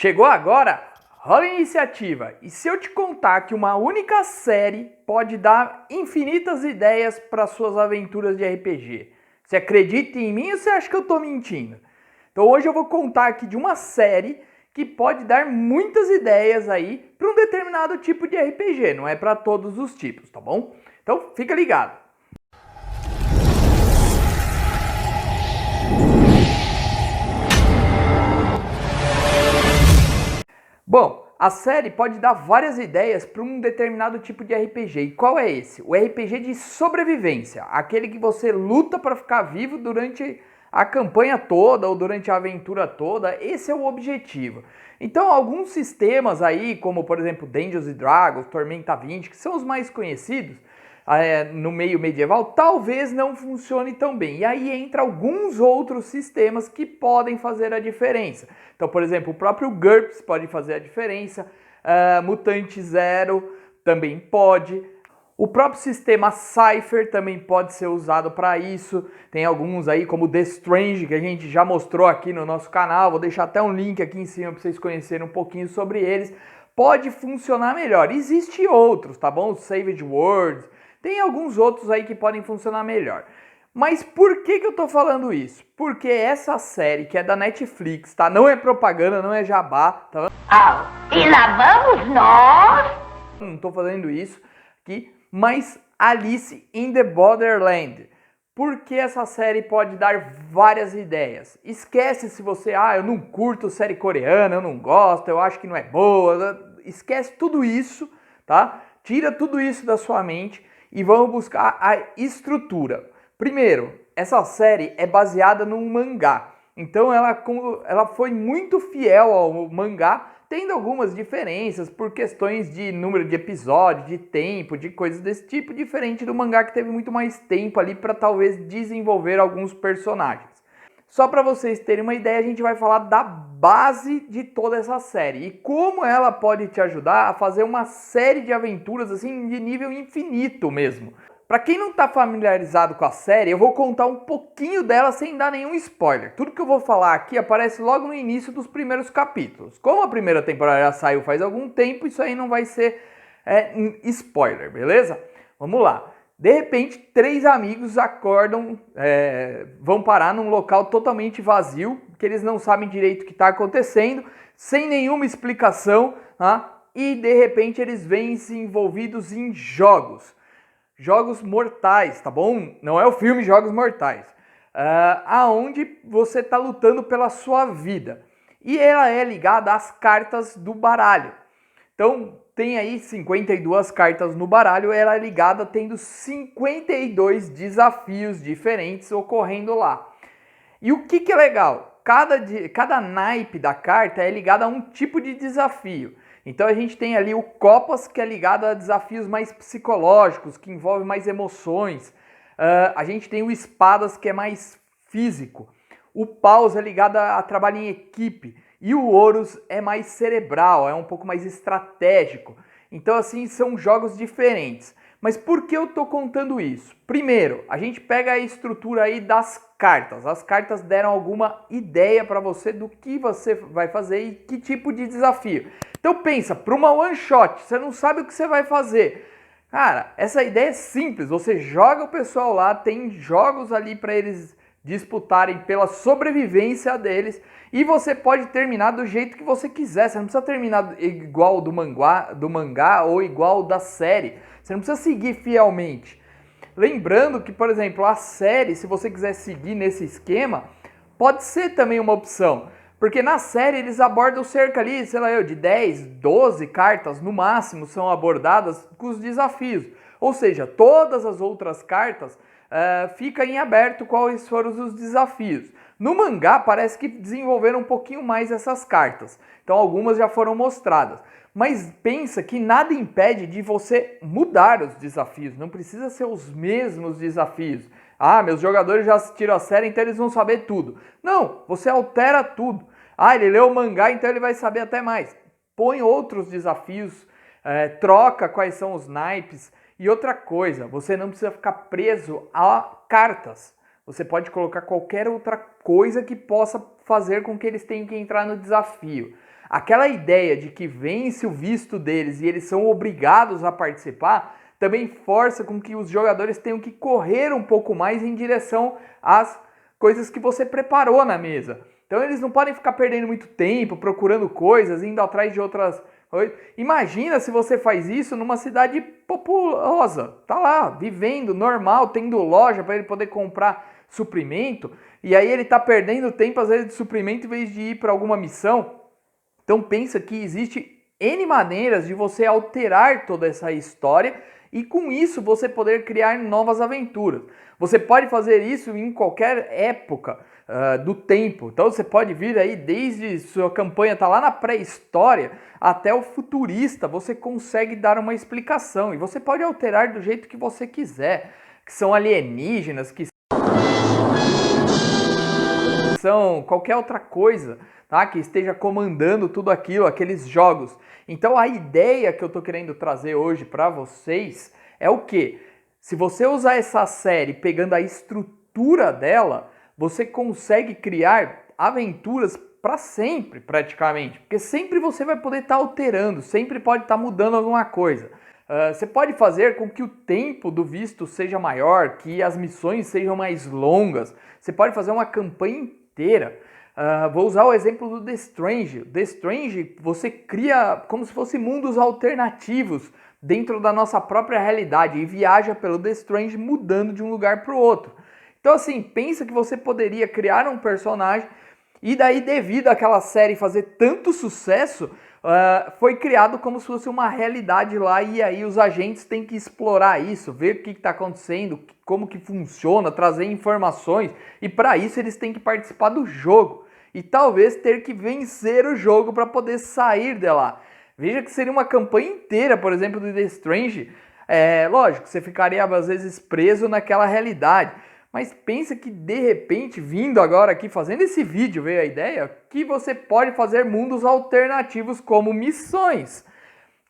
Chegou agora? Rola a iniciativa! E se eu te contar que uma única série pode dar infinitas ideias para suas aventuras de RPG? Você acredita em mim ou você acha que eu estou mentindo? Então hoje eu vou contar aqui de uma série que pode dar muitas ideias aí para um determinado tipo de RPG, não é para todos os tipos, tá bom? Então fica ligado! Bom, a série pode dar várias ideias para um determinado tipo de RPG. E qual é esse? O RPG de sobrevivência, aquele que você luta para ficar vivo durante a campanha toda ou durante a aventura toda. Esse é o objetivo. Então, alguns sistemas aí, como por exemplo Dungeons & Dragons, Tormenta 20, que são os mais conhecidos, no meio medieval, talvez não funcione tão bem. E aí entra alguns outros sistemas que podem fazer a diferença. Então, por exemplo, o próprio GURPS pode fazer a diferença, Mutante Zero também pode. O próprio sistema Cypher também pode ser usado para isso. Tem alguns aí, como The Strange, que a gente já mostrou aqui no nosso canal. Vou deixar até um link aqui em cima para vocês conhecerem um pouquinho sobre eles. Pode funcionar melhor. Existem outros, tá bom? Savage Worlds. Tem alguns outros aí que podem funcionar melhor. Mas por que eu tô falando isso? Porque essa série, que é da Netflix, tá? Não é propaganda, não é jabá, tá? E lá vamos nós! Não tô fazendo isso aqui, mas Alice in the Borderland. Porque essa série pode dar várias ideias. Esquece se você, eu não curto série coreana, eu não gosto, eu acho que não é boa. Esquece tudo isso, tá? Tira tudo isso da sua mente e vamos buscar a estrutura. Primeiro, essa série é baseada num mangá. Então ela foi muito fiel ao mangá, tendo algumas diferenças por questões de número de episódios, de tempo, de coisas desse tipo, diferente do mangá que teve muito mais tempo ali para talvez desenvolver alguns personagens. Só para vocês terem uma ideia, a gente vai falar da base de toda essa série e como ela pode te ajudar a fazer uma série de aventuras assim de nível infinito mesmo. Para quem não está familiarizado com a série, eu vou contar um pouquinho dela sem dar nenhum spoiler. Tudo que eu vou falar aqui aparece logo no início dos primeiros capítulos. Como a primeira temporada já saiu faz algum tempo, isso aí não vai ser spoiler, beleza? Vamos lá. De repente, 3 amigos acordam, vão parar num local totalmente vazio, que eles não sabem direito o que está acontecendo, sem nenhuma explicação, tá? E de repente eles vêm-se envolvidos em jogos. Jogos Mortais, tá bom? Não é o filme Jogos Mortais. Aonde você está lutando pela sua vida. E ela é ligada às cartas do baralho. Então, tem aí 52 cartas no baralho, ela é ligada tendo 52 desafios diferentes ocorrendo lá. E o que é legal? Cada naipe da carta é ligada a um tipo de desafio. Então a gente tem ali o Copas, que é ligado a desafios mais psicológicos, que envolve mais emoções. A gente tem o Espadas, que é mais físico. O Paus é ligado a trabalho em equipe. E o Horus é mais cerebral, é um pouco mais estratégico. Então assim, são jogos diferentes. Mas por que eu estou contando isso? Primeiro, a gente pega a estrutura aí das cartas. As cartas deram alguma ideia para você do que você vai fazer e que tipo de desafio. Então pensa, para uma one shot, você não sabe o que você vai fazer. Cara, essa ideia é simples. Você joga o pessoal lá, tem jogos ali para eles disputarem pela sobrevivência deles e você pode terminar do jeito que você quiser. Você não precisa terminar igual do mangá ou igual da série. Você não precisa seguir fielmente. Lembrando que, por exemplo, a série, se você quiser seguir nesse esquema, pode ser também uma opção. Porque na série eles abordam cerca ali, sei lá, de 10, 12 cartas no máximo são abordadas com os desafios. Ou seja, todas as outras cartas fica em aberto quais foram os desafios. No mangá parece que desenvolveram um pouquinho mais essas cartas. Então algumas já foram mostradas. Mas pensa que nada impede de você mudar os desafios. Não precisa ser os mesmos desafios. Meus jogadores já assistiram a série, então eles vão saber tudo. Não, você altera tudo. Ele leu o mangá, então ele vai saber até mais. Põe outros desafios, troca quais são os naipes. E outra coisa, você não precisa ficar preso a cartas. Você pode colocar qualquer outra coisa que possa fazer com que eles tenham que entrar no desafio. aquela ideia de que vence o visto deles e eles são obrigados a participar, também força com que os jogadores tenham que correr um pouco mais em direção às coisas que você preparou na mesa. Então eles não podem ficar perdendo muito tempo procurando coisas, indo atrás de outras coisas. Imagina se você faz isso numa cidade populosa, tá lá, vivendo normal, tendo loja para ele poder comprar suprimento, e aí ele tá perdendo tempo às vezes de suprimento em vez de ir para alguma missão. Então pensa que existe N maneiras de você alterar toda essa história e com isso você poder criar novas aventuras. Você pode fazer isso em qualquer época do tempo. Então você pode vir aí desde sua campanha tá lá na pré-história até o futurista, você consegue dar uma explicação e você pode alterar do jeito que você quiser, que são alienígenas, que são qualquer outra coisa, tá? Que esteja comandando tudo aquilo, aqueles jogos. Então a ideia que eu tô querendo trazer hoje para vocês é o quê? Se você usar essa série pegando a estrutura dela, você consegue criar aventuras para sempre, praticamente. Porque sempre você vai poder estar alterando, sempre pode estar mudando alguma coisa. Você pode fazer com que o tempo do visto seja maior, que as missões sejam mais longas. Você pode fazer uma campanha inteira. Vou usar o exemplo do The Strange. The Strange, você cria como se fossem mundos alternativos dentro da nossa própria realidade e viaja pelo The Strange mudando de um lugar para o outro. Então assim, pensa que você poderia criar um personagem e daí devido àquela série fazer tanto sucesso, foi criado como se fosse uma realidade lá e aí os agentes têm que explorar isso, ver o que está acontecendo, como que funciona, trazer informações e para isso eles têm que participar do jogo e talvez ter que vencer o jogo para poder sair de lá. Veja que seria uma campanha inteira, por exemplo, do The Strange. Lógico, você ficaria às vezes preso naquela realidade. Mas pensa que de repente, vindo agora aqui, fazendo esse vídeo, veio a ideia que você pode fazer mundos alternativos como missões,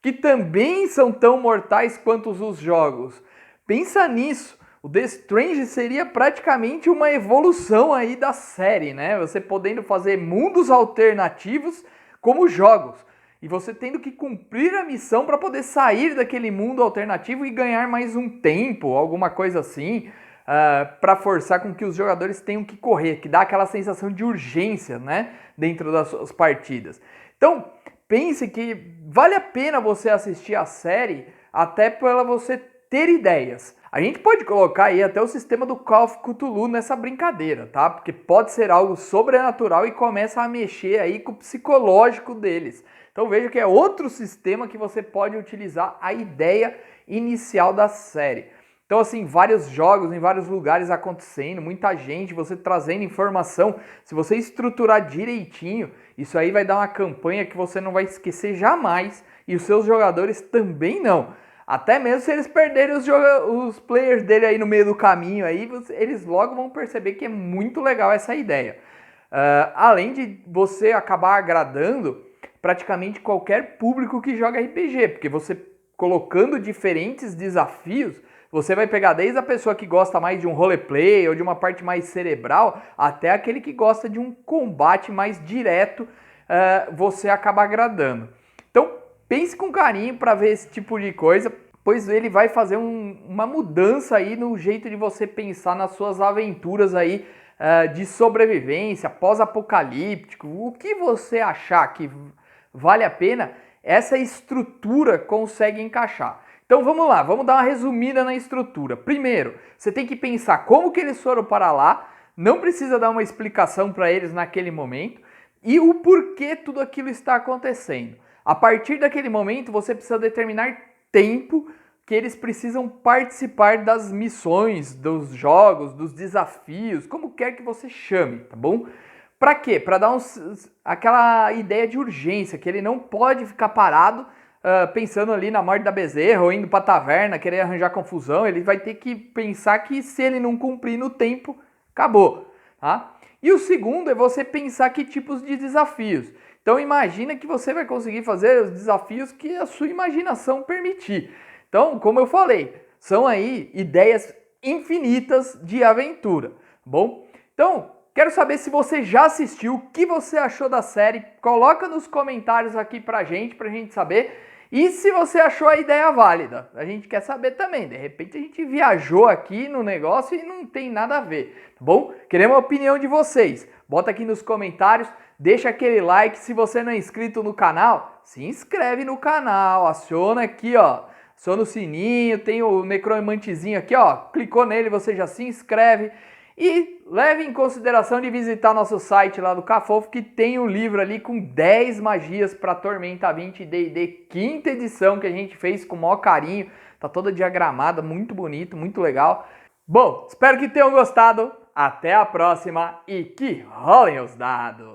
que também são tão mortais quanto os jogos. Pensa nisso, o The Strange seria praticamente uma evolução aí da série, né? Você podendo fazer mundos alternativos como jogos. E você tendo que cumprir a missão para poder sair daquele mundo alternativo e ganhar mais um tempo, alguma coisa assim. Para forçar com que os jogadores tenham que correr, que dá aquela sensação de urgência, né, dentro das suas partidas. Então, pense que vale a pena você assistir a série até para você ter ideias. A gente pode colocar aí até o sistema do Call of Cthulhu nessa brincadeira, tá? Porque pode ser algo sobrenatural e começa a mexer aí com o psicológico deles. Então veja que é outro sistema que você pode utilizar a ideia inicial da série. Então assim, vários jogos em vários lugares acontecendo, muita gente, você trazendo informação. Se você estruturar direitinho, isso aí vai dar uma campanha que você não vai esquecer jamais e os seus jogadores também não. Até mesmo se eles perderem os players dele aí no meio do caminho, aí eles logo vão perceber que é muito legal essa ideia. Além de você acabar agradando praticamente qualquer público que joga RPG, porque você colocando diferentes desafios, você vai pegar desde a pessoa que gosta mais de um roleplay ou de uma parte mais cerebral, até aquele que gosta de um combate mais direto, você acaba agradando. Então pense com carinho para ver esse tipo de coisa, pois ele vai fazer uma mudança aí no jeito de você pensar nas suas aventuras aí de sobrevivência, pós-apocalíptico, o que você achar que vale a pena, essa estrutura consegue encaixar. Então vamos lá, vamos dar uma resumida na estrutura. Primeiro, você tem que pensar como que eles foram para lá, não precisa dar uma explicação para eles naquele momento, e o porquê tudo aquilo está acontecendo. A partir daquele momento, você precisa determinar tempo que eles precisam participar das missões, dos jogos, dos desafios, como quer que você chame, tá bom? Para quê? Para dar aquela ideia de urgência, que ele não pode ficar parado pensando ali na morte da bezerra ou indo para a taverna, querer arranjar confusão. Ele vai ter que pensar que se ele não cumprir no tempo, acabou, tá? E o segundo é você pensar que tipos de desafios. Então imagina que você vai conseguir fazer os desafios que a sua imaginação permitir. Então, como eu falei, são aí ideias infinitas de aventura, tá bom? Então, Quero saber se você já assistiu, o que você achou da série. Coloca nos comentários aqui pra gente saber. E se você achou a ideia válida, a gente quer saber também. De repente a gente viajou aqui no negócio e não tem nada a ver, tá bom? Queremos a opinião de vocês. Bota aqui nos comentários, deixa aquele like. Se você não é inscrito no canal, se inscreve no canal, aciona aqui, ó. Aciona o sininho, tem o necromantezinho aqui, ó. Clicou nele, você já se inscreve. E leve em consideração de visitar nosso site lá do Cafofo, que tem um livro ali com 10 magias para Tormenta 20 D&D, 5ª edição, que a gente fez com o maior carinho. Tá toda diagramada, muito bonito, muito legal. Bom, espero que tenham gostado. Até a próxima e que rolem os dados!